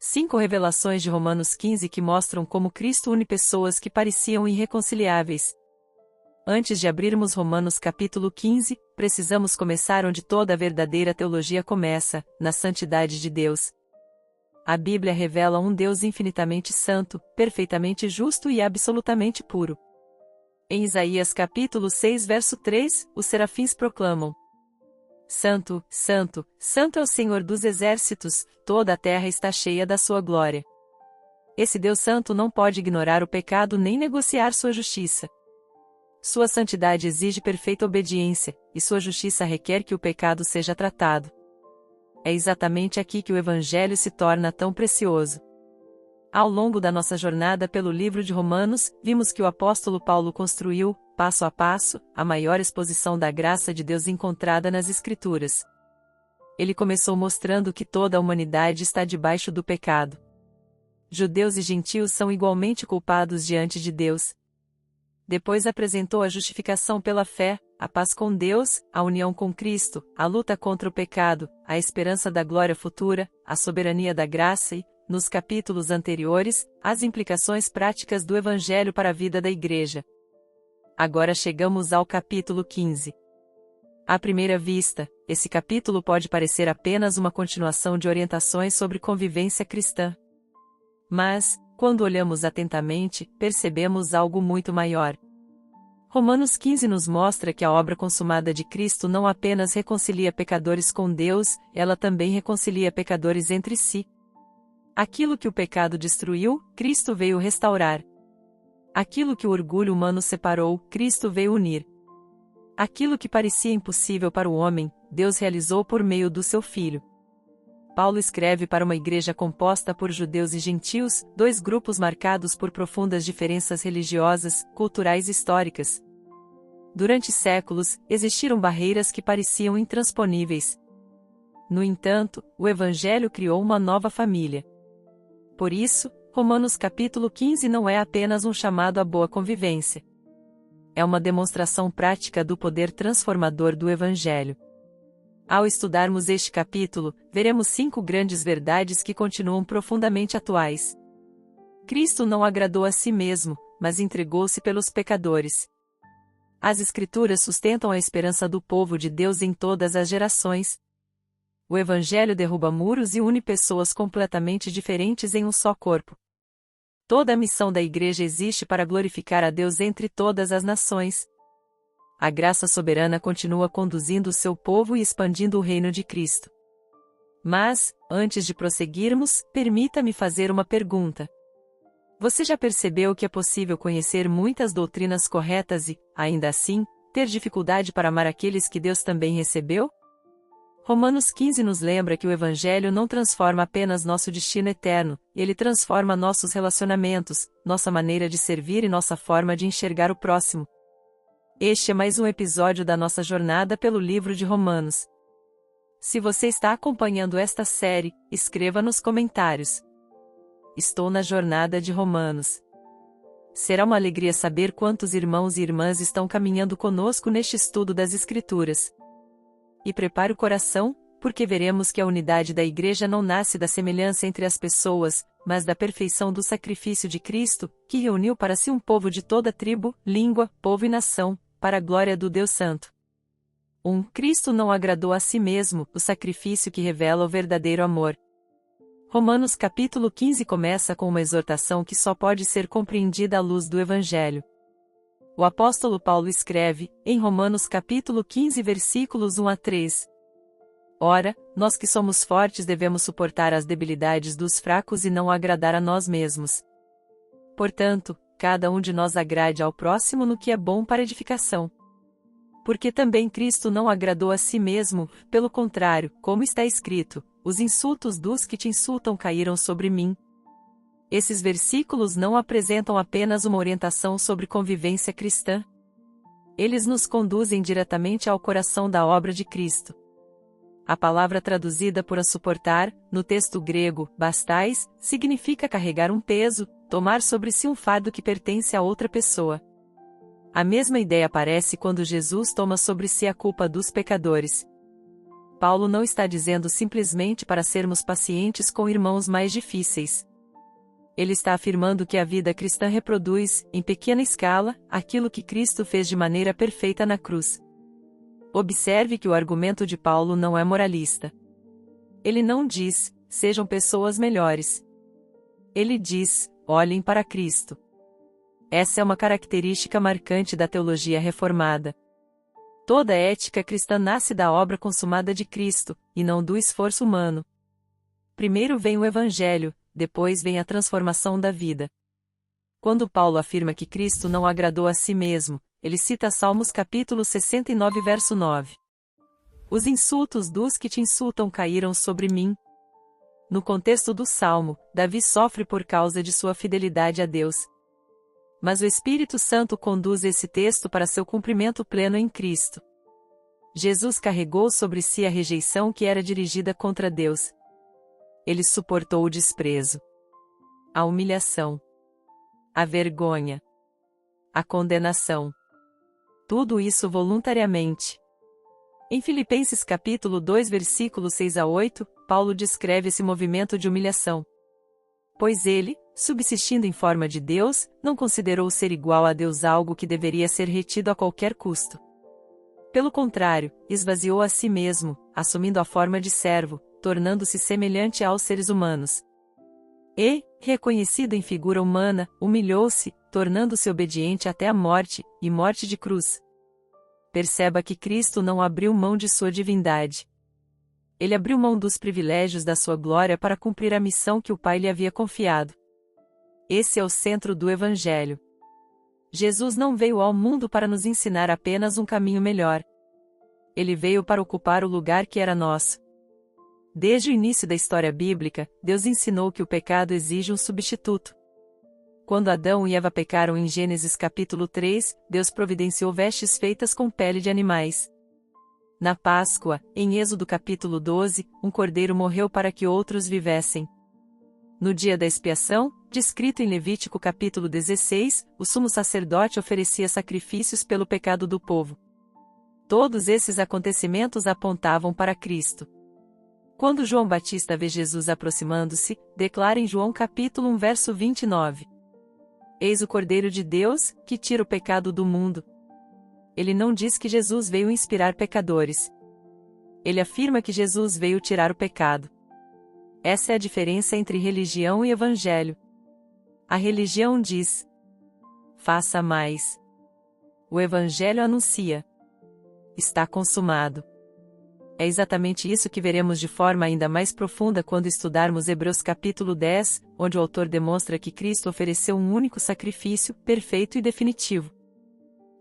5 revelações de Romanos 15 que mostram como Cristo une pessoas que pareciam irreconciliáveis. Antes de abrirmos Romanos capítulo 15, precisamos começar onde toda a verdadeira teologia começa, na santidade de Deus. A Bíblia revela um Deus infinitamente santo, perfeitamente justo e absolutamente puro. Em Isaías capítulo 6 verso 3, os serafins proclamam: Santo, Santo, Santo é o Senhor dos exércitos, toda a terra está cheia da sua glória. Esse Deus santo não pode ignorar o pecado nem negociar sua justiça. Sua santidade exige perfeita obediência, e sua justiça requer que o pecado seja tratado. É exatamente aqui que o Evangelho se torna tão precioso. Ao longo da nossa jornada pelo livro de Romanos, vimos que o apóstolo Paulo construiu, passo a passo, a maior exposição da graça de Deus encontrada nas Escrituras. Ele começou mostrando que toda a humanidade está debaixo do pecado. Judeus e gentios são igualmente culpados diante de Deus. Depois apresentou a justificação pela fé, a paz com Deus, a união com Cristo, a luta contra o pecado, a esperança da glória futura, a soberania da graça e, nos capítulos anteriores, as implicações práticas do Evangelho para a vida da Igreja. Agora chegamos ao capítulo 15. À primeira vista, esse capítulo pode parecer apenas uma continuação de orientações sobre convivência cristã. Mas, quando olhamos atentamente, percebemos algo muito maior. Romanos 15 nos mostra que a obra consumada de Cristo não apenas reconcilia pecadores com Deus, ela também reconcilia pecadores entre si. Aquilo que o pecado destruiu, Cristo veio restaurar. Aquilo que o orgulho humano separou, Cristo veio unir. Aquilo que parecia impossível para o homem, Deus realizou por meio do seu Filho. Paulo escreve para uma igreja composta por judeus e gentios, dois grupos marcados por profundas diferenças religiosas, culturais e históricas. Durante séculos, existiram barreiras que pareciam intransponíveis. No entanto, o Evangelho criou uma nova família. Por isso, Romanos capítulo 15 não é apenas um chamado à boa convivência. É uma demonstração prática do poder transformador do Evangelho. Ao estudarmos este capítulo, veremos 5 grandes verdades que continuam profundamente atuais. Cristo não agradou a si mesmo, mas entregou-se pelos pecadores. As Escrituras sustentam a esperança do povo de Deus em todas as gerações. O Evangelho derruba muros e une pessoas completamente diferentes em um só corpo. Toda a missão da Igreja existe para glorificar a Deus entre todas as nações. A graça soberana continua conduzindo o seu povo e expandindo o reino de Cristo. Mas, antes de prosseguirmos, permita-me fazer uma pergunta. Você já percebeu que é possível conhecer muitas doutrinas corretas e, ainda assim, ter dificuldade para amar aqueles que Deus também recebeu? Romanos 15 nos lembra que o Evangelho não transforma apenas nosso destino eterno, ele transforma nossos relacionamentos, nossa maneira de servir e nossa forma de enxergar o próximo. Este é mais um episódio da nossa jornada pelo livro de Romanos. Se você está acompanhando esta série, escreva nos comentários: Estou na jornada de Romanos. Será uma alegria saber quantos irmãos e irmãs estão caminhando conosco neste estudo das Escrituras. E prepare o coração, porque veremos que a unidade da Igreja não nasce da semelhança entre as pessoas, mas da perfeição do sacrifício de Cristo, que reuniu para si um povo de toda tribo, língua, povo e nação, para a glória do Deus Santo. 1. Cristo não agradou a si mesmo, o sacrifício que revela o verdadeiro amor. Romanos capítulo 15 começa com uma exortação que só pode ser compreendida à luz do Evangelho. O apóstolo Paulo escreve, em Romanos capítulo 15 versículos 1 a 3. Ora, nós que somos fortes devemos suportar as debilidades dos fracos e não agradar a nós mesmos. Portanto, cada um de nós agrade ao próximo no que é bom para edificação. Porque também Cristo não agradou a si mesmo, pelo contrário, como está escrito, os insultos dos que te insultam caíram sobre mim. Esses versículos não apresentam apenas uma orientação sobre convivência cristã. Eles nos conduzem diretamente ao coração da obra de Cristo. A palavra traduzida por a suportar, no texto grego, bastais, significa carregar um peso, tomar sobre si um fardo que pertence a outra pessoa. A mesma ideia aparece quando Jesus toma sobre si a culpa dos pecadores. Paulo não está dizendo simplesmente para sermos pacientes com irmãos mais difíceis. Ele está afirmando que a vida cristã reproduz, em pequena escala, aquilo que Cristo fez de maneira perfeita na cruz. Observe que o argumento de Paulo não é moralista. Ele não diz, sejam pessoas melhores. Ele diz, olhem para Cristo. Essa é uma característica marcante da teologia reformada. Toda ética cristã nasce da obra consumada de Cristo, e não do esforço humano. Primeiro vem o Evangelho, depois vem a transformação da vida. Quando Paulo afirma que Cristo não agradou a si mesmo, ele cita Salmos capítulo 69 verso 9. Os insultos dos que te insultam caíram sobre mim. No contexto do Salmo, Davi sofre por causa de sua fidelidade a Deus. Mas o Espírito Santo conduz esse texto para seu cumprimento pleno em Cristo. Jesus carregou sobre si a rejeição que era dirigida contra Deus. Ele suportou o desprezo, a humilhação, a vergonha, a condenação. Tudo isso voluntariamente. Em Filipenses capítulo 2 versículos 6 a 8, Paulo descreve esse movimento de humilhação. Pois ele, subsistindo em forma de Deus, não considerou ser igual a Deus algo que deveria ser retido a qualquer custo. Pelo contrário, esvaziou a si mesmo, assumindo a forma de servo, tornando-se semelhante aos seres humanos. E, reconhecido em figura humana, humilhou-se, tornando-se obediente até a morte, e morte de cruz. Perceba que Cristo não abriu mão de sua divindade. Ele abriu mão dos privilégios da sua glória para cumprir a missão que o Pai lhe havia confiado. Esse é o centro do Evangelho. Jesus não veio ao mundo para nos ensinar apenas um caminho melhor. Ele veio para ocupar o lugar que era nosso. Desde o início da história bíblica, Deus ensinou que o pecado exige um substituto. Quando Adão e Eva pecaram em Gênesis capítulo 3, Deus providenciou vestes feitas com pele de animais. Na Páscoa, em Êxodo capítulo 12, um cordeiro morreu para que outros vivessem. No dia da expiação, descrito em Levítico capítulo 16, o sumo sacerdote oferecia sacrifícios pelo pecado do povo. Todos esses acontecimentos apontavam para Cristo. Quando João Batista vê Jesus aproximando-se, declara em João capítulo 1 verso 29. Eis o Cordeiro de Deus, que tira o pecado do mundo. Ele não diz que Jesus veio inspirar pecadores. Ele afirma que Jesus veio tirar o pecado. Essa é a diferença entre religião e evangelho. A religião diz: faça mais. O evangelho anuncia: está consumado. É exatamente isso que veremos de forma ainda mais profunda quando estudarmos Hebreus capítulo 10, onde o autor demonstra que Cristo ofereceu um único sacrifício, perfeito e definitivo.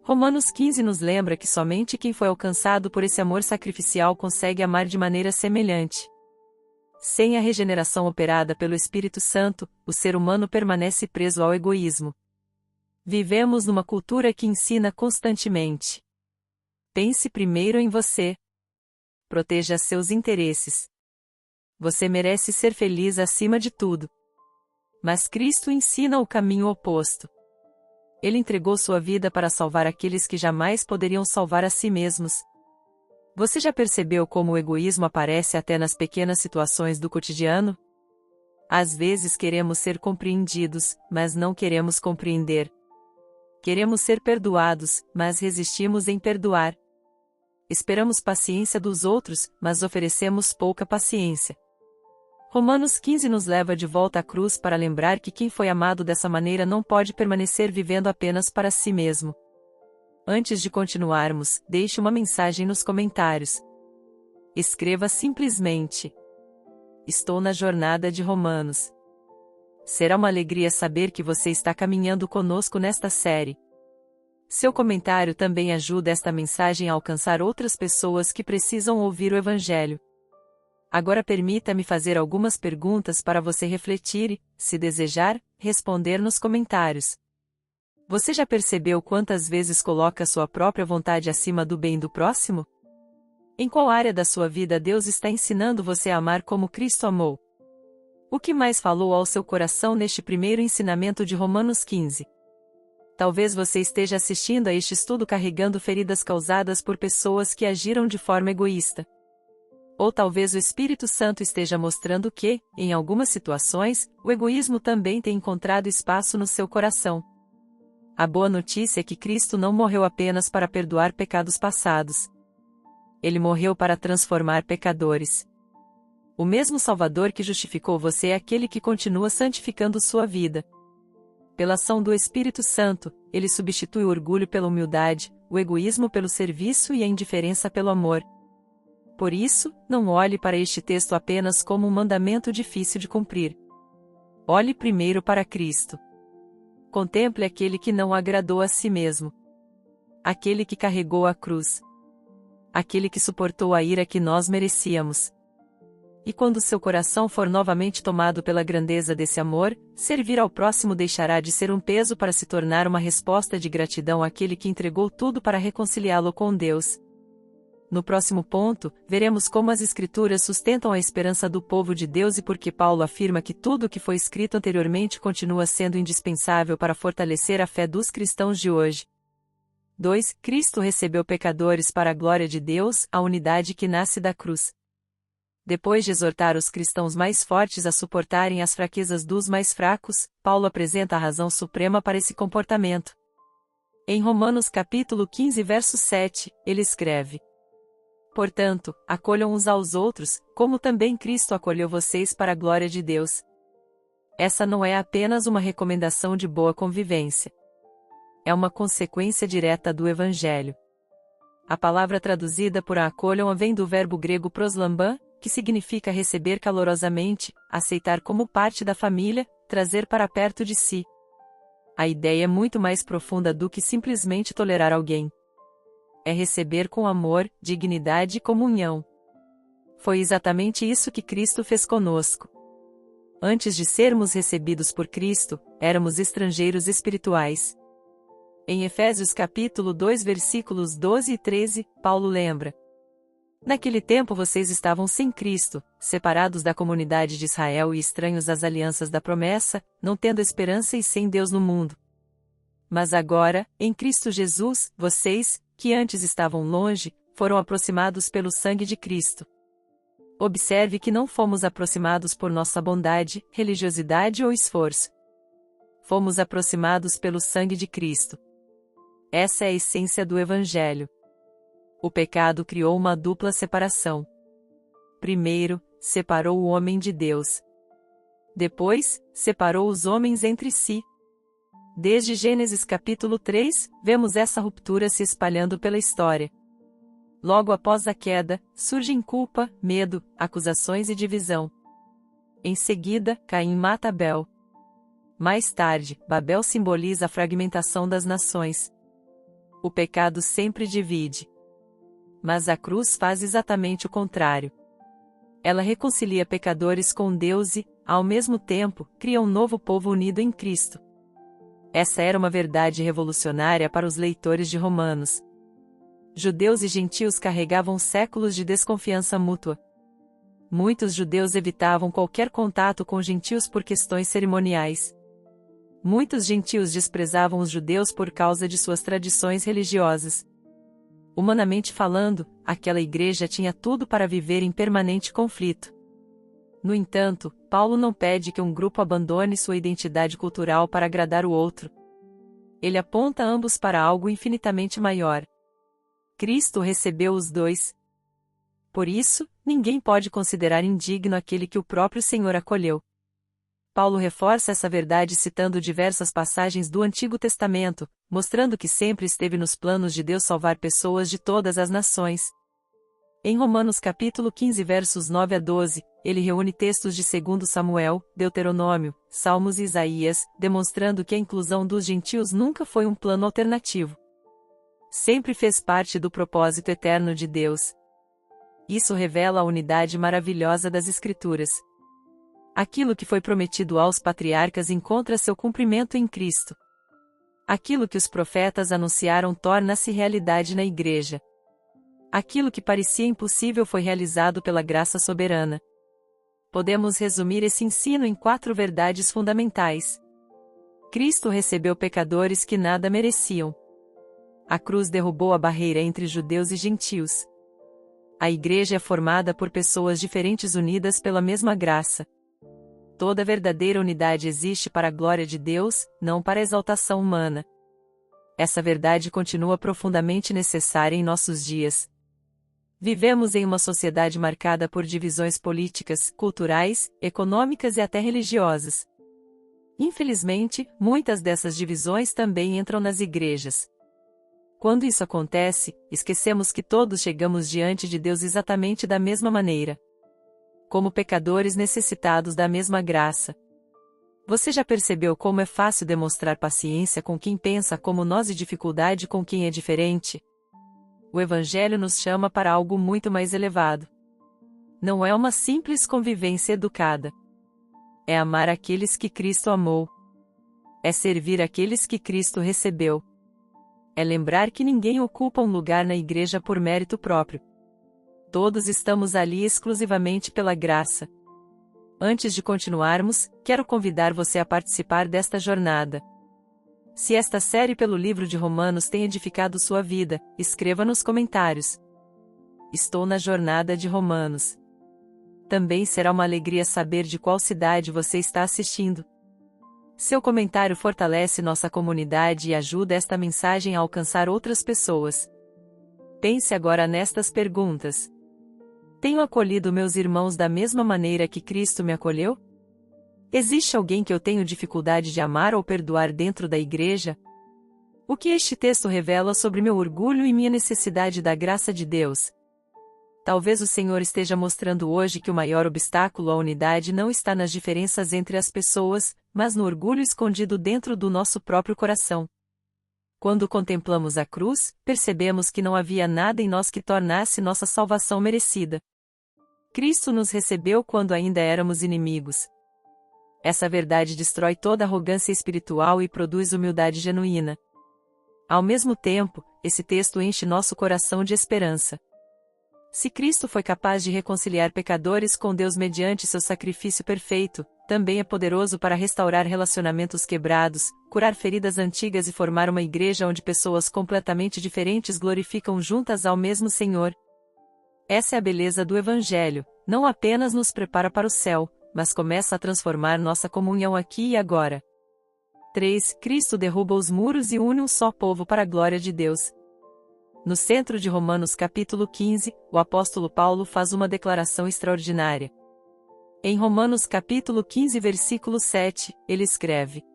Romanos 15 nos lembra que somente quem foi alcançado por esse amor sacrificial consegue amar de maneira semelhante. Sem a regeneração operada pelo Espírito Santo, o ser humano permanece preso ao egoísmo. Vivemos numa cultura que ensina constantemente: pense primeiro em você. Proteja seus interesses. Você merece ser feliz acima de tudo. Mas Cristo ensina o caminho oposto. Ele entregou sua vida para salvar aqueles que jamais poderiam salvar a si mesmos. Você já percebeu como o egoísmo aparece até nas pequenas situações do cotidiano? Às vezes queremos ser compreendidos, mas não queremos compreender. Queremos ser perdoados, mas resistimos em perdoar. Esperamos paciência dos outros, mas oferecemos pouca paciência. Romanos 15 nos leva de volta à cruz para lembrar que quem foi amado dessa maneira não pode permanecer vivendo apenas para si mesmo. Antes de continuarmos, deixe uma mensagem nos comentários. Escreva simplesmente: estou na jornada de Romanos. Será uma alegria saber que você está caminhando conosco nesta série. Seu comentário também ajuda esta mensagem a alcançar outras pessoas que precisam ouvir o Evangelho. Agora permita-me fazer algumas perguntas para você refletir e, se desejar, responder nos comentários. Você já percebeu quantas vezes coloca sua própria vontade acima do bem do próximo? Em qual área da sua vida Deus está ensinando você a amar como Cristo amou? O que mais falou ao seu coração neste primeiro ensinamento de Romanos 15? Talvez você esteja assistindo a este estudo carregando feridas causadas por pessoas que agiram de forma egoísta. Ou talvez o Espírito Santo esteja mostrando que, em algumas situações, o egoísmo também tem encontrado espaço no seu coração. A boa notícia é que Cristo não morreu apenas para perdoar pecados passados. Ele morreu para transformar pecadores. O mesmo Salvador que justificou você é aquele que continua santificando sua vida. Pela ação do Espírito Santo, ele substitui o orgulho pela humildade, o egoísmo pelo serviço e a indiferença pelo amor. Por isso, não olhe para este texto apenas como um mandamento difícil de cumprir. Olhe primeiro para Cristo. Contemple aquele que não agradou a si mesmo. Aquele que carregou a cruz. Aquele que suportou a ira que nós merecíamos. E quando seu coração for novamente tomado pela grandeza desse amor, servir ao próximo deixará de ser um peso para se tornar uma resposta de gratidão àquele que entregou tudo para reconciliá-lo com Deus. No próximo ponto, veremos como as Escrituras sustentam a esperança do povo de Deus e por que Paulo afirma que tudo o que foi escrito anteriormente continua sendo indispensável para fortalecer a fé dos cristãos de hoje. 2. Cristo recebeu pecadores para a glória de Deus, a unidade que nasce da cruz. Depois de exortar os cristãos mais fortes a suportarem as fraquezas dos mais fracos, Paulo apresenta a razão suprema para esse comportamento. Em Romanos capítulo 15 verso 7, ele escreve: Portanto, acolham uns aos outros, como também Cristo acolheu vocês para a glória de Deus. Essa não é apenas uma recomendação de boa convivência. É uma consequência direta do Evangelho. A palavra traduzida por acolham vem do verbo grego proslamban, que significa receber calorosamente, aceitar como parte da família, trazer para perto de si. A ideia é muito mais profunda do que simplesmente tolerar alguém. É receber com amor, dignidade e comunhão. Foi exatamente isso que Cristo fez conosco. Antes de sermos recebidos por Cristo, éramos estrangeiros espirituais. Em Efésios capítulo 2 versículos 12 e 13, Paulo lembra: Naquele tempo vocês estavam sem Cristo, separados da comunidade de Israel e estranhos às alianças da promessa, não tendo esperança e sem Deus no mundo. Mas agora, em Cristo Jesus, vocês, que antes estavam longe, foram aproximados pelo sangue de Cristo. Observe que não fomos aproximados por nossa bondade, religiosidade ou esforço. Fomos aproximados pelo sangue de Cristo. Essa é a essência do Evangelho. O pecado criou uma dupla separação. Primeiro, separou o homem de Deus. Depois, separou os homens entre si. Desde Gênesis capítulo 3, vemos essa ruptura se espalhando pela história. Logo após a queda, surgem culpa, medo, acusações e divisão. Em seguida, Caim mata Abel. Mais tarde, Babel simboliza a fragmentação das nações. O pecado sempre divide. Mas a cruz faz exatamente o contrário. Ela reconcilia pecadores com Deus e, ao mesmo tempo, cria um novo povo unido em Cristo. Essa era uma verdade revolucionária para os leitores de Romanos. Judeus e gentios carregavam séculos de desconfiança mútua. Muitos judeus evitavam qualquer contato com gentios por questões cerimoniais. Muitos gentios desprezavam os judeus por causa de suas tradições religiosas. Humanamente falando, aquela igreja tinha tudo para viver em permanente conflito. No entanto, Paulo não pede que um grupo abandone sua identidade cultural para agradar o outro. Ele aponta ambos para algo infinitamente maior. Cristo recebeu os dois. Por isso, ninguém pode considerar indigno aquele que o próprio Senhor acolheu. Paulo reforça essa verdade citando diversas passagens do Antigo Testamento, mostrando que sempre esteve nos planos de Deus salvar pessoas de todas as nações. Em Romanos capítulo 15 versos 9 a 12, ele reúne textos de 2 Samuel, Deuteronômio, Salmos e Isaías, demonstrando que a inclusão dos gentios nunca foi um plano alternativo. Sempre fez parte do propósito eterno de Deus. Isso revela a unidade maravilhosa das Escrituras. Aquilo que foi prometido aos patriarcas encontra seu cumprimento em Cristo. Aquilo que os profetas anunciaram torna-se realidade na Igreja. Aquilo que parecia impossível foi realizado pela graça soberana. Podemos resumir esse ensino em 4 verdades fundamentais. Cristo recebeu pecadores que nada mereciam. A cruz derrubou a barreira entre judeus e gentios. A igreja é formada por pessoas diferentes unidas pela mesma graça. Toda verdadeira unidade existe para a glória de Deus, não para a exaltação humana. Essa verdade continua profundamente necessária em nossos dias. Vivemos em uma sociedade marcada por divisões políticas, culturais, econômicas e até religiosas. Infelizmente, muitas dessas divisões também entram nas igrejas. Quando isso acontece, esquecemos que todos chegamos diante de Deus exatamente da mesma maneira. Como pecadores necessitados da mesma graça. Você já percebeu como é fácil demonstrar paciência com quem pensa como nós e dificuldade com quem é diferente? O Evangelho nos chama para algo muito mais elevado. Não é uma simples convivência educada. É amar aqueles que Cristo amou. É servir aqueles que Cristo recebeu. É lembrar que ninguém ocupa um lugar na igreja por mérito próprio. Todos estamos ali exclusivamente pela graça. Antes de continuarmos, quero convidar você a participar desta jornada. Se esta série pelo livro de Romanos tem edificado sua vida, escreva nos comentários. Estou na jornada de Romanos. Também será uma alegria saber de qual cidade você está assistindo. Seu comentário fortalece nossa comunidade e ajuda esta mensagem a alcançar outras pessoas. Pense agora nestas perguntas. Tenho acolhido meus irmãos da mesma maneira que Cristo me acolheu? Existe alguém que eu tenho dificuldade de amar ou perdoar dentro da igreja? O que este texto revela sobre meu orgulho e minha necessidade da graça de Deus? Talvez o Senhor esteja mostrando hoje que o maior obstáculo à unidade não está nas diferenças entre as pessoas, mas no orgulho escondido dentro do nosso próprio coração. Quando contemplamos a cruz, percebemos que não havia nada em nós que tornasse nossa salvação merecida. Cristo nos recebeu quando ainda éramos inimigos. Essa verdade destrói toda arrogância espiritual e produz humildade genuína. Ao mesmo tempo, esse texto enche nosso coração de esperança. Se Cristo foi capaz de reconciliar pecadores com Deus mediante seu sacrifício perfeito, também é poderoso para restaurar relacionamentos quebrados, curar feridas antigas e formar uma igreja onde pessoas completamente diferentes glorificam juntas ao mesmo Senhor. Essa é a beleza do Evangelho, não apenas nos prepara para o céu, mas começa a transformar nossa comunhão aqui e agora. 3. Cristo derruba os muros e une um só povo para a glória de Deus. No centro de Romanos capítulo 15, o apóstolo Paulo faz uma declaração extraordinária. Em Romanos capítulo 15 versículo 7, ele escreve: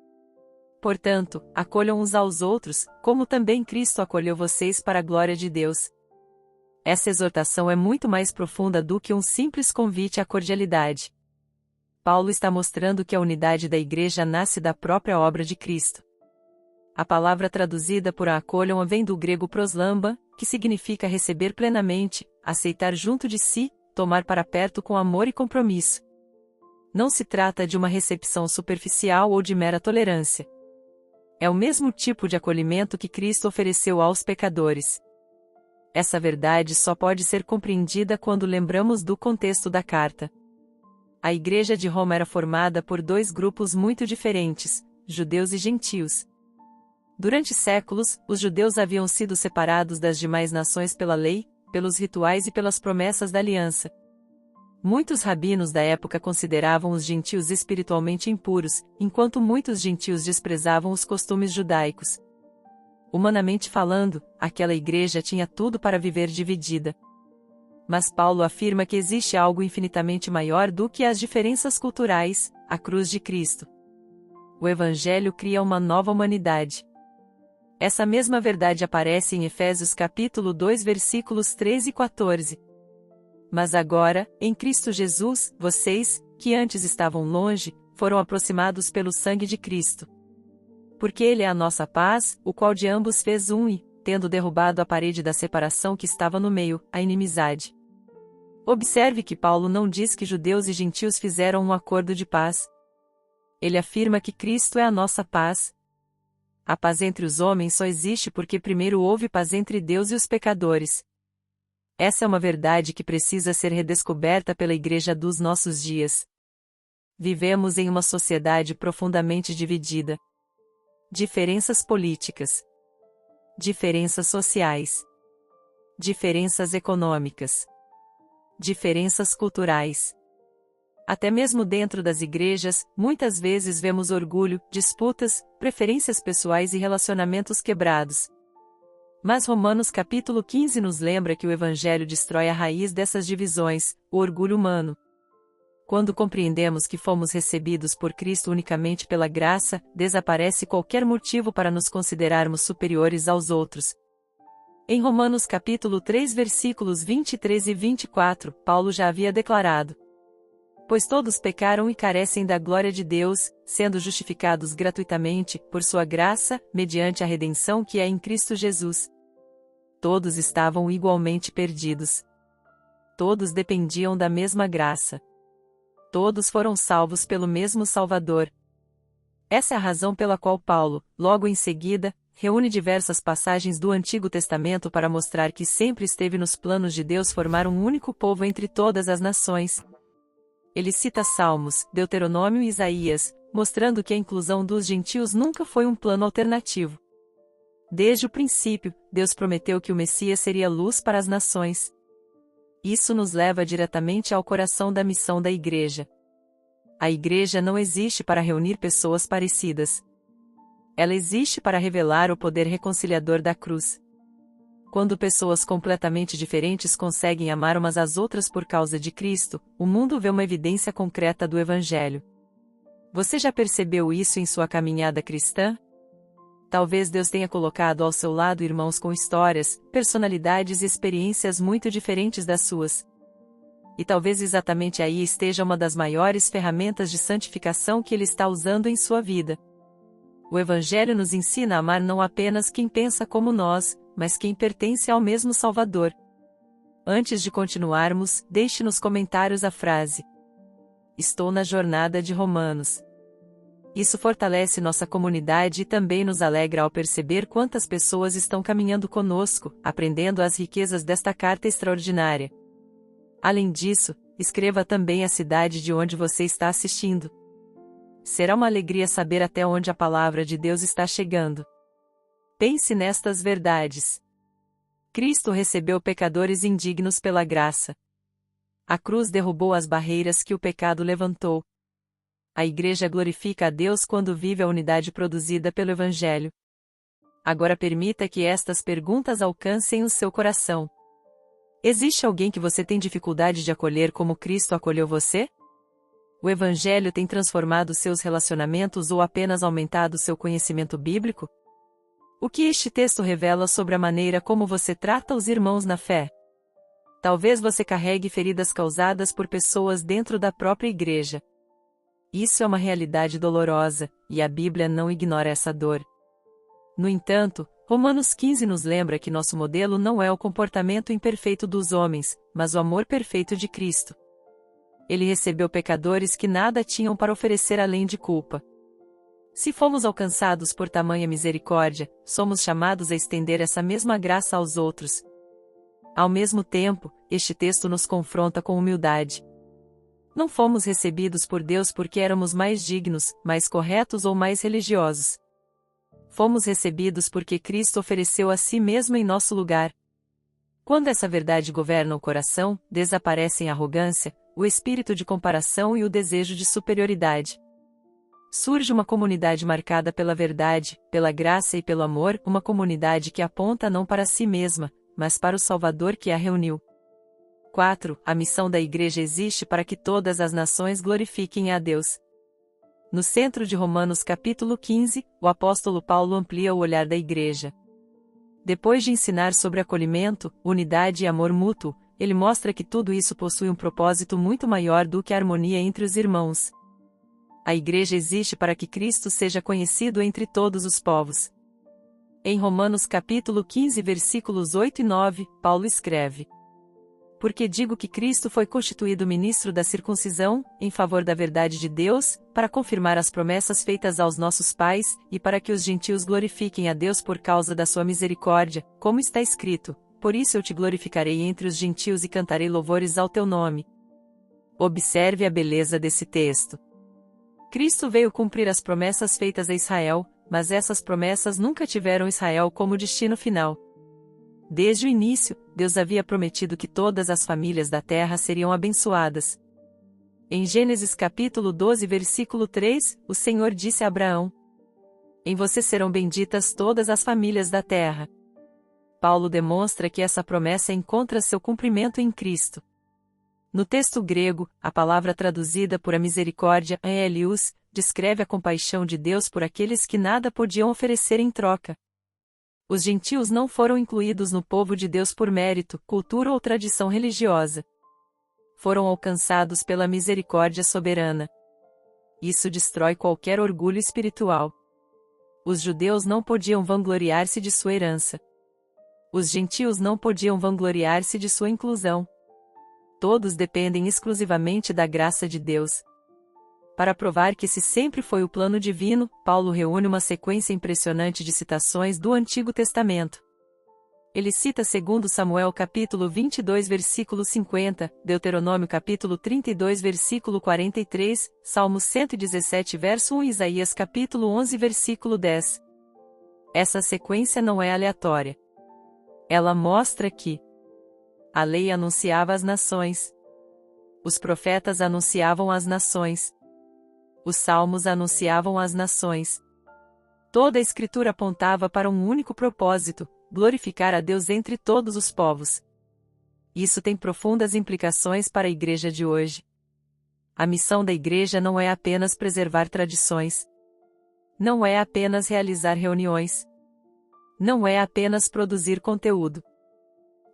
Portanto, acolham uns aos outros, como também Cristo acolheu vocês para a glória de Deus. Essa exortação é muito mais profunda do que um simples convite à cordialidade. Paulo está mostrando que a unidade da igreja nasce da própria obra de Cristo. A palavra traduzida por acolham vem do grego proslamba, que significa receber plenamente, aceitar junto de si, tomar para perto com amor e compromisso. Não se trata de uma recepção superficial ou de mera tolerância. É o mesmo tipo de acolhimento que Cristo ofereceu aos pecadores. Essa verdade só pode ser compreendida quando lembramos do contexto da carta. A Igreja de Roma era formada por dois grupos muito diferentes, judeus e gentios. Durante séculos, os judeus haviam sido separados das demais nações pela lei, pelos rituais e pelas promessas da aliança. Muitos rabinos da época consideravam os gentios espiritualmente impuros, enquanto muitos gentios desprezavam os costumes judaicos. Humanamente falando, aquela igreja tinha tudo para viver dividida. Mas Paulo afirma que existe algo infinitamente maior do que as diferenças culturais, a cruz de Cristo. O Evangelho cria uma nova humanidade. Essa mesma verdade aparece em Efésios capítulo 2 versículos 13 e 14. Mas agora, em Cristo Jesus, vocês, que antes estavam longe, foram aproximados pelo sangue de Cristo. Porque Ele é a nossa paz, o qual de ambos fez um e, tendo derrubado a parede da separação que estava no meio, a inimizade. Observe que Paulo não diz que judeus e gentios fizeram um acordo de paz. Ele afirma que Cristo é a nossa paz. A paz entre os homens só existe porque primeiro houve paz entre Deus e os pecadores. Essa é uma verdade que precisa ser redescoberta pela igreja dos nossos dias. Vivemos em uma sociedade profundamente dividida. Diferenças políticas. Diferenças sociais. Diferenças econômicas. diferenças culturais. Até mesmo dentro das igrejas, muitas vezes vemos orgulho, disputas, preferências pessoais e relacionamentos quebrados. Mas Romanos capítulo 15 nos lembra que o Evangelho destrói a raiz dessas divisões, o orgulho humano. Quando compreendemos que fomos recebidos por Cristo unicamente pela graça, desaparece qualquer motivo para nos considerarmos superiores aos outros. Em Romanos capítulo 3 versículos 23 e 24, Paulo já havia declarado: pois todos pecaram e carecem da glória de Deus, sendo justificados gratuitamente, por sua graça, mediante a redenção que é em Cristo Jesus. Todos estavam igualmente perdidos. Todos dependiam da mesma graça. Todos foram salvos pelo mesmo Salvador. Essa é a razão pela qual Paulo, logo em seguida, reúne diversas passagens do Antigo Testamento para mostrar que sempre esteve nos planos de Deus formar um único povo entre todas as nações. Ele cita Salmos, Deuteronômio e Isaías, mostrando que a inclusão dos gentios nunca foi um plano alternativo. Desde o princípio, Deus prometeu que o Messias seria luz para as nações. Isso nos leva diretamente ao coração da missão da Igreja. A Igreja não existe para reunir pessoas parecidas. Ela existe para revelar o poder reconciliador da cruz. Quando pessoas completamente diferentes conseguem amar umas às outras por causa de Cristo, o mundo vê uma evidência concreta do Evangelho. Você já percebeu isso em sua caminhada cristã? Talvez Deus tenha colocado ao seu lado irmãos com histórias, personalidades e experiências muito diferentes das suas. E talvez exatamente aí esteja uma das maiores ferramentas de santificação que Ele está usando em sua vida. O Evangelho nos ensina a amar não apenas quem pensa como nós, mas quem pertence ao mesmo Salvador. Antes de continuarmos, deixe nos comentários a frase: estou na jornada de Romanos. Isso fortalece nossa comunidade e também nos alegra ao perceber quantas pessoas estão caminhando conosco, aprendendo as riquezas desta carta extraordinária. Além disso, escreva também a cidade de onde você está assistindo. Será uma alegria saber até onde a palavra de Deus está chegando. Pense nestas verdades. Cristo recebeu pecadores indignos pela graça. A cruz derrubou as barreiras que o pecado levantou. A Igreja glorifica a Deus quando vive a unidade produzida pelo Evangelho. Agora permita que estas perguntas alcancem o seu coração. Existe alguém que você tem dificuldade de acolher como Cristo acolheu você? O Evangelho tem transformado seus relacionamentos ou apenas aumentado seu conhecimento bíblico? O que este texto revela sobre a maneira como você trata os irmãos na fé? Talvez você carregue feridas causadas por pessoas dentro da própria igreja. Isso é uma realidade dolorosa, e a Bíblia não ignora essa dor. No entanto, Romanos 15 nos lembra que nosso modelo não é o comportamento imperfeito dos homens, mas o amor perfeito de Cristo. Ele recebeu pecadores que nada tinham para oferecer além de culpa. Se fomos alcançados por tamanha misericórdia, somos chamados a estender essa mesma graça aos outros. Ao mesmo tempo, este texto nos confronta com humildade. Não fomos recebidos por Deus porque éramos mais dignos, mais corretos ou mais religiosos. Fomos recebidos porque Cristo ofereceu a si mesmo em nosso lugar. Quando essa verdade governa o coração, desaparecem a arrogância, o espírito de comparação e o desejo de superioridade. Surge uma comunidade marcada pela verdade, pela graça e pelo amor, uma comunidade que aponta não para si mesma, mas para o Salvador que a reuniu. 4. A missão da Igreja existe para que todas as nações glorifiquem a Deus. No centro de Romanos capítulo 15, o apóstolo Paulo amplia o olhar da Igreja. Depois de ensinar sobre acolhimento, unidade e amor mútuo, ele mostra que tudo isso possui um propósito muito maior do que a harmonia entre os irmãos. A Igreja existe para que Cristo seja conhecido entre todos os povos. Em Romanos capítulo 15 versículos 8 e 9, Paulo escreve: porque digo que Cristo foi constituído ministro da circuncisão, em favor da verdade de Deus, para confirmar as promessas feitas aos nossos pais, e para que os gentios glorifiquem a Deus por causa da sua misericórdia, como está escrito: por isso eu te glorificarei entre os gentios e cantarei louvores ao teu nome. Observe a beleza desse texto. Cristo veio cumprir as promessas feitas a Israel, mas essas promessas nunca tiveram Israel como destino final. Desde o início, Deus havia prometido que todas as famílias da terra seriam abençoadas. Em Gênesis capítulo 12 versículo 3, o Senhor disse a Abraão: em você serão benditas todas as famílias da terra. Paulo demonstra que essa promessa encontra seu cumprimento em Cristo. No texto grego, a palavra traduzida por a misericórdia, Elius, descreve a compaixão de Deus por aqueles que nada podiam oferecer em troca. Os gentios não foram incluídos no povo de Deus por mérito, cultura ou tradição religiosa. Foram alcançados pela misericórdia soberana. Isso destrói qualquer orgulho espiritual. Os judeus não podiam vangloriar-se de sua herança. Os gentios não podiam vangloriar-se de sua inclusão. Todos dependem exclusivamente da graça de Deus. Para provar que esse sempre foi o plano divino, Paulo reúne uma sequência impressionante de citações do Antigo Testamento. Ele cita 2 Samuel capítulo 22 versículo 50, Deuteronômio capítulo 32 versículo 43, Salmos 117 verso 1 e Isaías capítulo 11 versículo 10. Essa sequência não é aleatória. Ela mostra que a lei anunciava as nações. Os profetas anunciavam as nações. Os salmos anunciavam as nações. Toda a Escritura apontava para um único propósito: glorificar a Deus entre todos os povos. Isso tem profundas implicações para a igreja de hoje. A missão da igreja não é apenas preservar tradições. Não é apenas realizar reuniões. Não é apenas produzir conteúdo.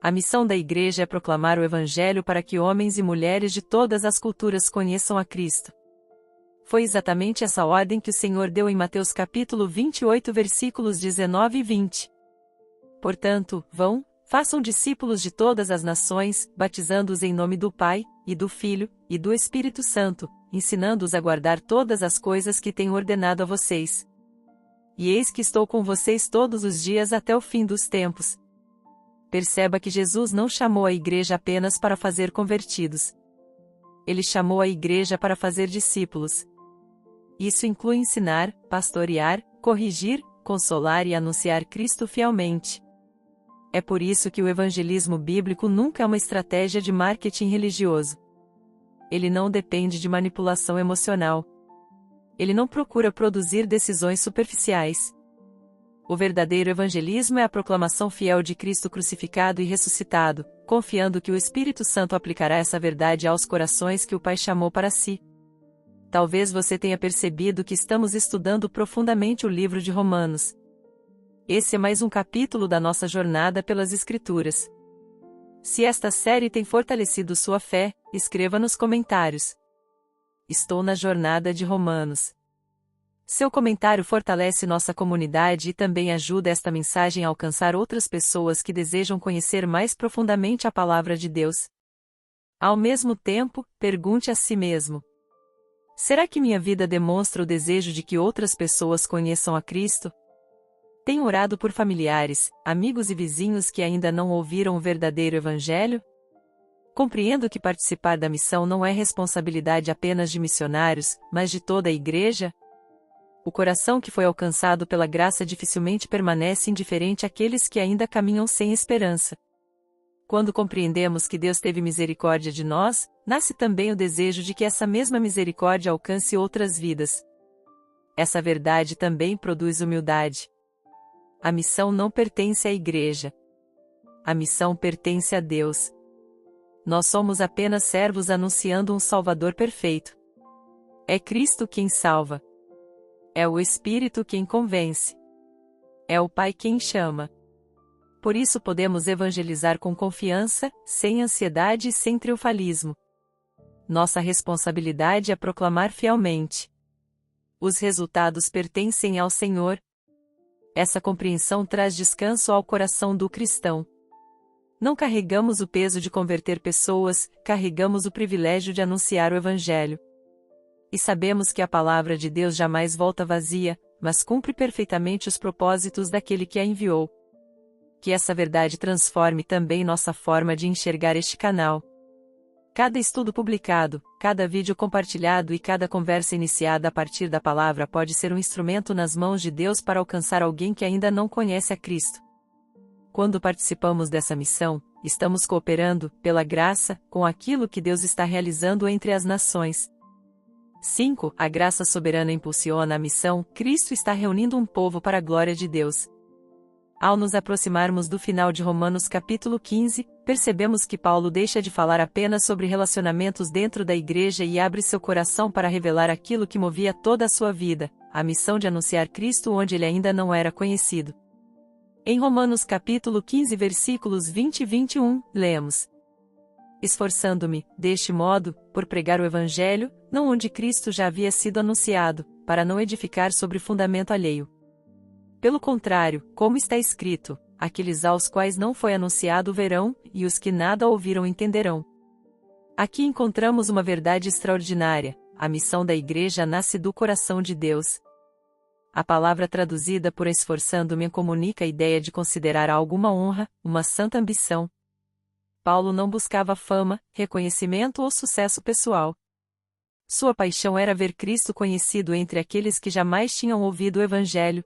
A missão da igreja é proclamar o Evangelho para que homens e mulheres de todas as culturas conheçam a Cristo. Foi exatamente essa ordem que o Senhor deu em Mateus capítulo 28 versículos 19 e 20. Portanto, vão, façam discípulos de todas as nações, batizando-os em nome do Pai, e do Filho, e do Espírito Santo, ensinando-os a guardar todas as coisas que tenho ordenado a vocês. E eis que estou com vocês todos os dias até o fim dos tempos. Perceba que Jesus não chamou a igreja apenas para fazer convertidos. Ele chamou a igreja para fazer discípulos. Isso inclui ensinar, pastorear, corrigir, consolar e anunciar Cristo fielmente. É por isso que o evangelismo bíblico nunca é uma estratégia de marketing religioso. Ele não depende de manipulação emocional. Ele não procura produzir decisões superficiais. O verdadeiro evangelismo é a proclamação fiel de Cristo crucificado e ressuscitado, confiando que o Espírito Santo aplicará essa verdade aos corações que o Pai chamou para si. Talvez você tenha percebido que estamos estudando profundamente o livro de Romanos. Esse é mais um capítulo da nossa jornada pelas Escrituras. Se esta série tem fortalecido sua fé, escreva nos comentários. Estou na jornada de Romanos. Seu comentário fortalece nossa comunidade e também ajuda esta mensagem a alcançar outras pessoas que desejam conhecer mais profundamente a Palavra de Deus. Ao mesmo tempo, pergunte a si mesmo: será que minha vida demonstra o desejo de que outras pessoas conheçam a Cristo? Tenho orado por familiares, amigos e vizinhos que ainda não ouviram o verdadeiro Evangelho? Compreendo que participar da missão não é responsabilidade apenas de missionários, mas de toda a igreja? O coração que foi alcançado pela graça dificilmente permanece indiferente àqueles que ainda caminham sem esperança. Quando compreendemos que Deus teve misericórdia de nós, nasce também o desejo de que essa mesma misericórdia alcance outras vidas. Essa verdade também produz humildade. A missão não pertence à igreja. A missão pertence a Deus. Nós somos apenas servos anunciando um Salvador perfeito. É Cristo quem salva. É o Espírito quem convence. É o Pai quem chama. Por isso podemos evangelizar com confiança, sem ansiedade e sem triunfalismo. Nossa responsabilidade é proclamar fielmente. Os resultados pertencem ao Senhor. Essa compreensão traz descanso ao coração do cristão. Não carregamos o peso de converter pessoas, carregamos o privilégio de anunciar o Evangelho. E sabemos que a palavra de Deus jamais volta vazia, mas cumpre perfeitamente os propósitos daquele que a enviou. Que essa verdade transforme também nossa forma de enxergar este canal. Cada estudo publicado, cada vídeo compartilhado e cada conversa iniciada a partir da palavra pode ser um instrumento nas mãos de Deus para alcançar alguém que ainda não conhece a Cristo. Quando participamos dessa missão, estamos cooperando, pela graça, com aquilo que Deus está realizando entre as nações. 5. A graça soberana impulsiona a missão. Cristo está reunindo um povo para a glória de Deus. Ao nos aproximarmos do final de Romanos capítulo 15, percebemos que Paulo deixa de falar apenas sobre relacionamentos dentro da igreja e abre seu coração para revelar aquilo que movia toda a sua vida, a missão de anunciar Cristo onde ele ainda não era conhecido. Em Romanos capítulo 15 versículos 20 e 21, lemos: esforçando-me, deste modo, por pregar o Evangelho, não onde Cristo já havia sido anunciado, para não edificar sobre fundamento alheio. Pelo contrário, como está escrito, aqueles aos quais não foi anunciado verão, e os que nada ouviram entenderão. Aqui encontramos uma verdade extraordinária: a missão da igreja nasce do coração de Deus. A palavra traduzida por esforçando-me comunica a ideia de considerar algo uma honra, uma santa ambição. Paulo não buscava fama, reconhecimento ou sucesso pessoal. Sua paixão era ver Cristo conhecido entre aqueles que jamais tinham ouvido o Evangelho.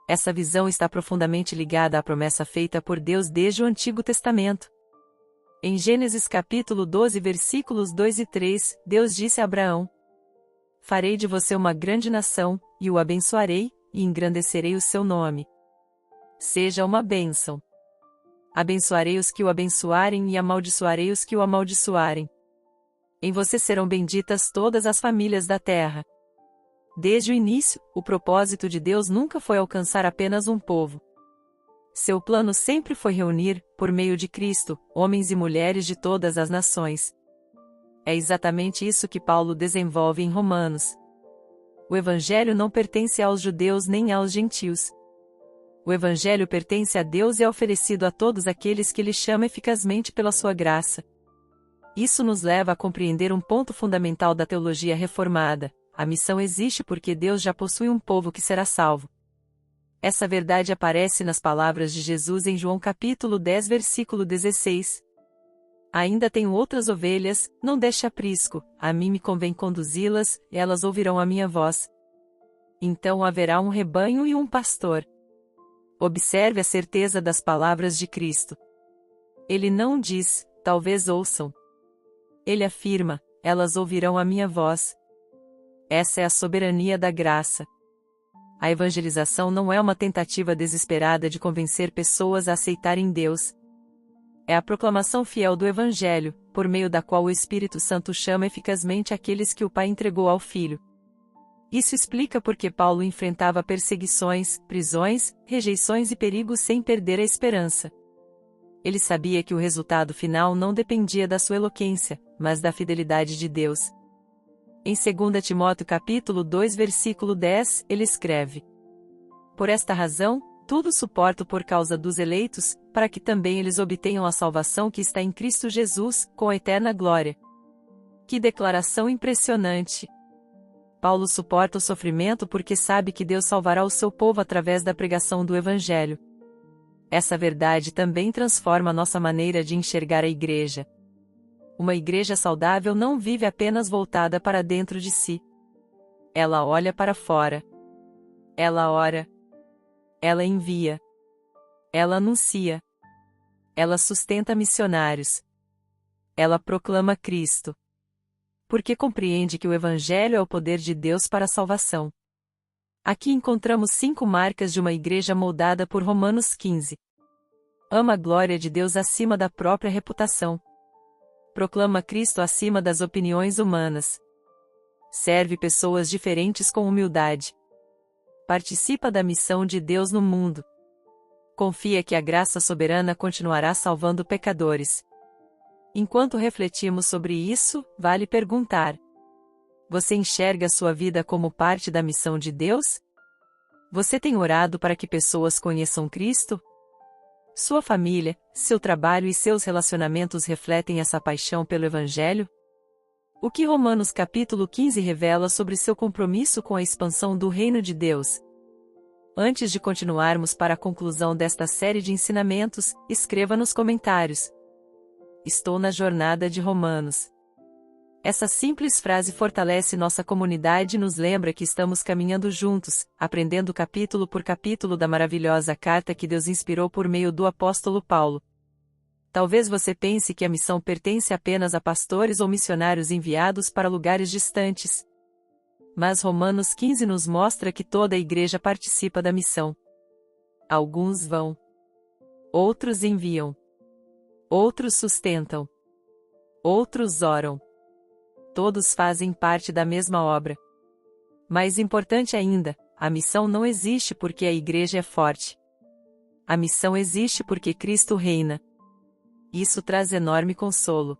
Essa visão está profundamente ligada à promessa feita por Deus desde o Antigo Testamento. Em Gênesis capítulo 12 versículos 2 e 3, Deus disse a Abraão: farei de você uma grande nação, e o abençoarei, e engrandecerei o seu nome. Seja uma bênção. Abençoarei os que o abençoarem e amaldiçoarei os que o amaldiçoarem. Em você serão benditas todas as famílias da terra. Desde o início, o propósito de Deus nunca foi alcançar apenas um povo. Seu plano sempre foi reunir, por meio de Cristo, homens e mulheres de todas as nações. É exatamente isso que Paulo desenvolve em Romanos. O Evangelho não pertence aos judeus nem aos gentios. O Evangelho pertence a Deus e é oferecido a todos aqueles que Ele chama eficazmente pela sua graça. Isso nos leva a compreender um ponto fundamental da teologia reformada: a missão existe porque Deus já possui um povo que será salvo. Essa verdade aparece nas palavras de Jesus em João capítulo 10 versículo 16. Ainda tenho outras ovelhas, não deixe aprisco, a mim me convém conduzi-las, elas ouvirão a minha voz. Então haverá um rebanho e um pastor. Observe a certeza das palavras de Cristo. Ele não diz, talvez ouçam. Ele afirma, elas ouvirão a minha voz. Essa é a soberania da graça. A evangelização não é uma tentativa desesperada de convencer pessoas a aceitarem Deus. É a proclamação fiel do Evangelho, por meio da qual o Espírito Santo chama eficazmente aqueles que o Pai entregou ao Filho. Isso explica por que Paulo enfrentava perseguições, prisões, rejeições e perigos sem perder a esperança. Ele sabia que o resultado final não dependia da sua eloquência, mas da fidelidade de Deus. Em 2 Timóteo capítulo 2 versículo 10, ele escreve: por esta razão, tudo suporto por causa dos eleitos, para que também eles obtenham a salvação que está em Cristo Jesus, com a eterna glória. Que declaração impressionante! Paulo suporta o sofrimento porque sabe que Deus salvará o seu povo através da pregação do Evangelho. Essa verdade também transforma nossa maneira de enxergar a igreja. Uma igreja saudável não vive apenas voltada para dentro de si. Ela olha para fora. Ela ora. Ela envia. Ela anuncia. Ela sustenta missionários. Ela proclama Cristo. Porque compreende que o Evangelho é o poder de Deus para a salvação. Aqui encontramos 5 marcas de uma igreja moldada por Romanos 15. Ama a glória de Deus acima da própria reputação. Proclama Cristo acima das opiniões humanas. Serve pessoas diferentes com humildade. Participa da missão de Deus no mundo. Confia que a graça soberana continuará salvando pecadores. Enquanto refletimos sobre isso, vale perguntar: você enxerga sua vida como parte da missão de Deus? Você tem orado para que pessoas conheçam Cristo? Sua família, seu trabalho e seus relacionamentos refletem essa paixão pelo Evangelho? O que Romanos capítulo 15 revela sobre seu compromisso com a expansão do reino de Deus? Antes de continuarmos para a conclusão desta série de ensinamentos, escreva nos comentários: estou na jornada de Romanos. Essa simples frase fortalece nossa comunidade e nos lembra que estamos caminhando juntos, aprendendo capítulo por capítulo da maravilhosa carta que Deus inspirou por meio do apóstolo Paulo. Talvez você pense que a missão pertence apenas a pastores ou missionários enviados para lugares distantes. Mas Romanos 15 nos mostra que toda a igreja participa da missão. Alguns vão. Outros enviam. Outros sustentam. Outros oram. Todos fazem parte da mesma obra. Mais importante ainda, a missão não existe porque a igreja é forte. A missão existe porque Cristo reina. Isso traz enorme consolo.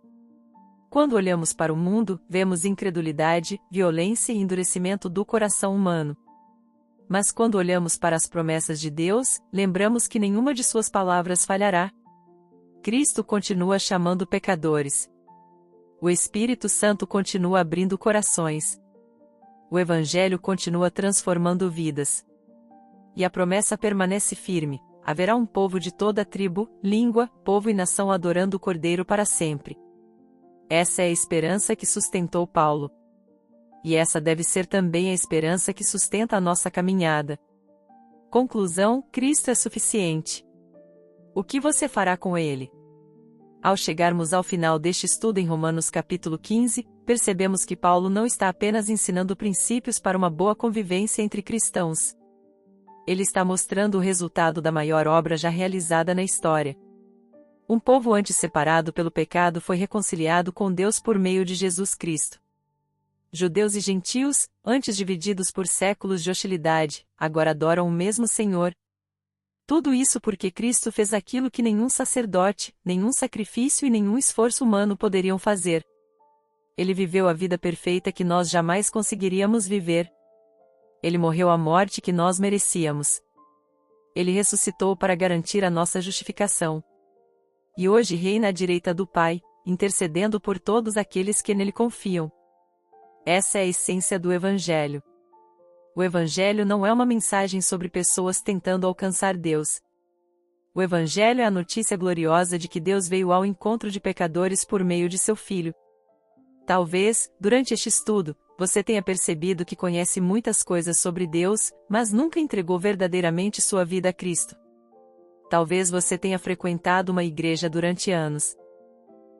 Quando olhamos para o mundo, vemos incredulidade, violência e endurecimento do coração humano. Mas quando olhamos para as promessas de Deus, lembramos que nenhuma de suas palavras falhará. Cristo continua chamando pecadores. O Espírito Santo continua abrindo corações. O Evangelho continua transformando vidas. E a promessa permanece firme: haverá um povo de toda tribo, língua, povo e nação adorando o Cordeiro para sempre. Essa é a esperança que sustentou Paulo. E essa deve ser também a esperança que sustenta a nossa caminhada. Conclusão: Cristo é suficiente. O que você fará com ele? Ao chegarmos ao final deste estudo em Romanos capítulo 15, percebemos que Paulo não está apenas ensinando princípios para uma boa convivência entre cristãos. Ele está mostrando o resultado da maior obra já realizada na história. Um povo antes separado pelo pecado foi reconciliado com Deus por meio de Jesus Cristo. Judeus e gentios, antes divididos por séculos de hostilidade, agora adoram o mesmo Senhor. Tudo isso porque Cristo fez aquilo que nenhum sacerdote, nenhum sacrifício e nenhum esforço humano poderiam fazer. Ele viveu a vida perfeita que nós jamais conseguiríamos viver. Ele morreu a morte que nós merecíamos. Ele ressuscitou para garantir a nossa justificação. E hoje reina à direita do Pai, intercedendo por todos aqueles que nele confiam. Essa é a essência do Evangelho. O Evangelho não é uma mensagem sobre pessoas tentando alcançar Deus. O Evangelho é a notícia gloriosa de que Deus veio ao encontro de pecadores por meio de seu Filho. Talvez, durante este estudo, você tenha percebido que conhece muitas coisas sobre Deus, mas nunca entregou verdadeiramente sua vida a Cristo. Talvez você tenha frequentado uma igreja durante anos.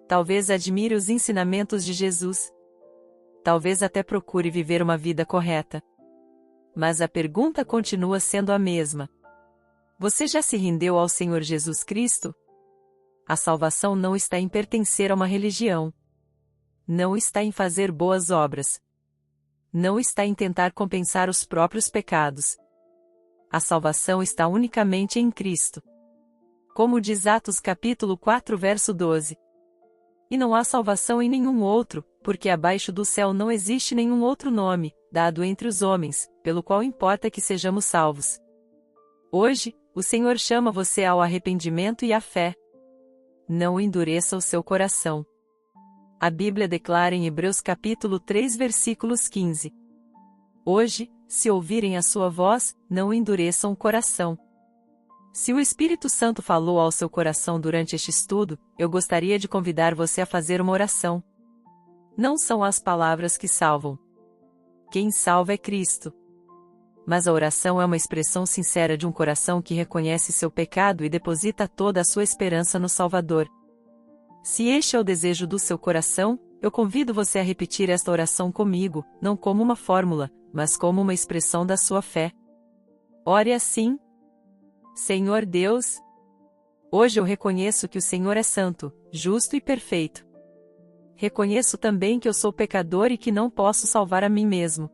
Talvez admire os ensinamentos de Jesus. Talvez até procure viver uma vida correta. Mas a pergunta continua sendo a mesma. Você já se rendeu ao Senhor Jesus Cristo? A salvação não está em pertencer a uma religião. Não está em fazer boas obras. Não está em tentar compensar os próprios pecados. A salvação está unicamente em Cristo. Como diz Atos capítulo 4 verso 12. E não há salvação em nenhum outro, porque abaixo do céu não existe nenhum outro nome, dado entre os homens, pelo qual importa que sejamos salvos. Hoje, o Senhor chama você ao arrependimento e à fé. Não endureça o seu coração. A Bíblia declara em Hebreus capítulo 3 versículos 15. Hoje, se ouvirem a sua voz, não endureçam o coração. Se o Espírito Santo falou ao seu coração durante este estudo, eu gostaria de convidar você a fazer uma oração. Não são as palavras que salvam. Quem salva é Cristo. Mas a oração é uma expressão sincera de um coração que reconhece seu pecado e deposita toda a sua esperança no Salvador. Se este é o desejo do seu coração, eu convido você a repetir esta oração comigo, não como uma fórmula, mas como uma expressão da sua fé. Ore assim: Senhor Deus, hoje eu reconheço que o Senhor é santo, justo e perfeito. Reconheço também que eu sou pecador e que não posso salvar a mim mesmo.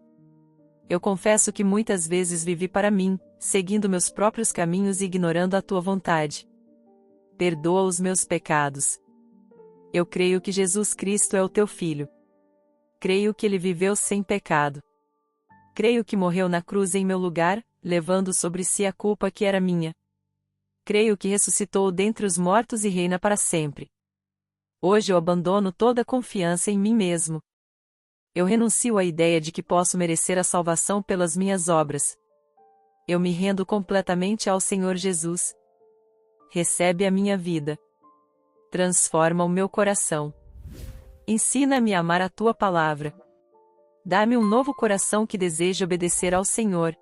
Eu confesso que muitas vezes vivi para mim, seguindo meus próprios caminhos e ignorando a tua vontade. Perdoa os meus pecados. Eu creio que Jesus Cristo é o teu Filho. Creio que ele viveu sem pecado. Creio que morreu na cruz em meu lugar, levando sobre si a culpa que era minha. Creio que ressuscitou dentre os mortos e reina para sempre. Hoje eu abandono toda a confiança em mim mesmo. Eu renuncio à ideia de que posso merecer a salvação pelas minhas obras. Eu me rendo completamente ao Senhor Jesus. Recebe a minha vida. Transforma o meu coração. Ensina-me a amar a tua palavra. Dá-me um novo coração que deseje obedecer ao Senhor.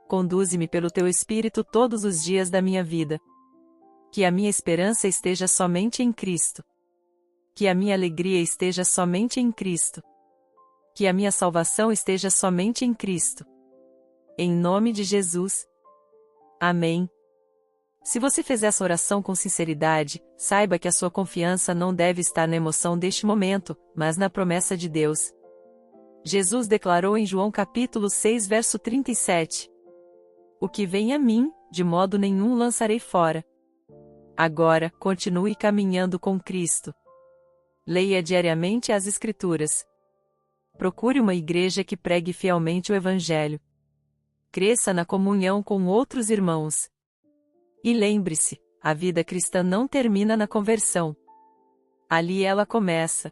Conduze-me pelo teu Espírito todos os dias da minha vida. Que a minha esperança esteja somente em Cristo. Que a minha alegria esteja somente em Cristo. Que a minha salvação esteja somente em Cristo. Em nome de Jesus. Amém. Se você fez essa oração com sinceridade, saiba que a sua confiança não deve estar na emoção deste momento, mas na promessa de Deus. Jesus declarou em João capítulo 6 verso 37. O que vem a mim, de modo nenhum lançarei fora. Agora, continue caminhando com Cristo. Leia diariamente as Escrituras. Procure uma igreja que pregue fielmente o Evangelho. Cresça na comunhão com outros irmãos. E lembre-se, a vida cristã não termina na conversão. Ali ela começa.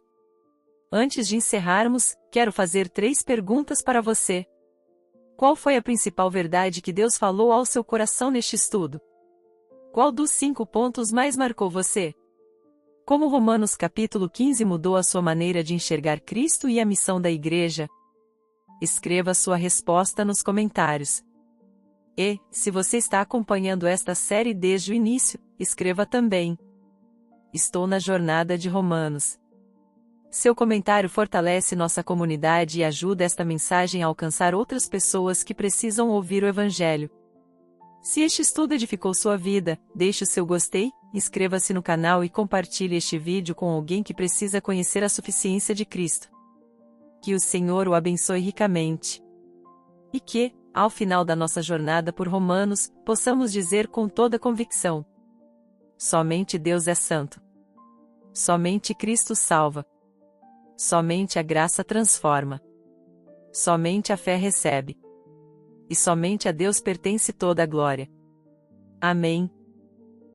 Antes de encerrarmos, quero fazer 3 perguntas para você. Qual foi a principal verdade que Deus falou ao seu coração neste estudo? Qual dos 5 pontos mais marcou você? Como Romanos capítulo 15 mudou a sua maneira de enxergar Cristo e a missão da igreja? Escreva sua resposta nos comentários. E, se você está acompanhando esta série desde o início, escreva também. Estou na jornada de Romanos. Seu comentário fortalece nossa comunidade e ajuda esta mensagem a alcançar outras pessoas que precisam ouvir o Evangelho. Se este estudo edificou sua vida, deixe o seu gostei, inscreva-se no canal e compartilhe este vídeo com alguém que precisa conhecer a suficiência de Cristo. Que o Senhor o abençoe ricamente. E que, ao final da nossa jornada por Romanos, possamos dizer com toda convicção: somente Deus é santo. Somente Cristo salva. Somente a graça transforma. Somente a fé recebe. E somente a Deus pertence toda a glória. Amém.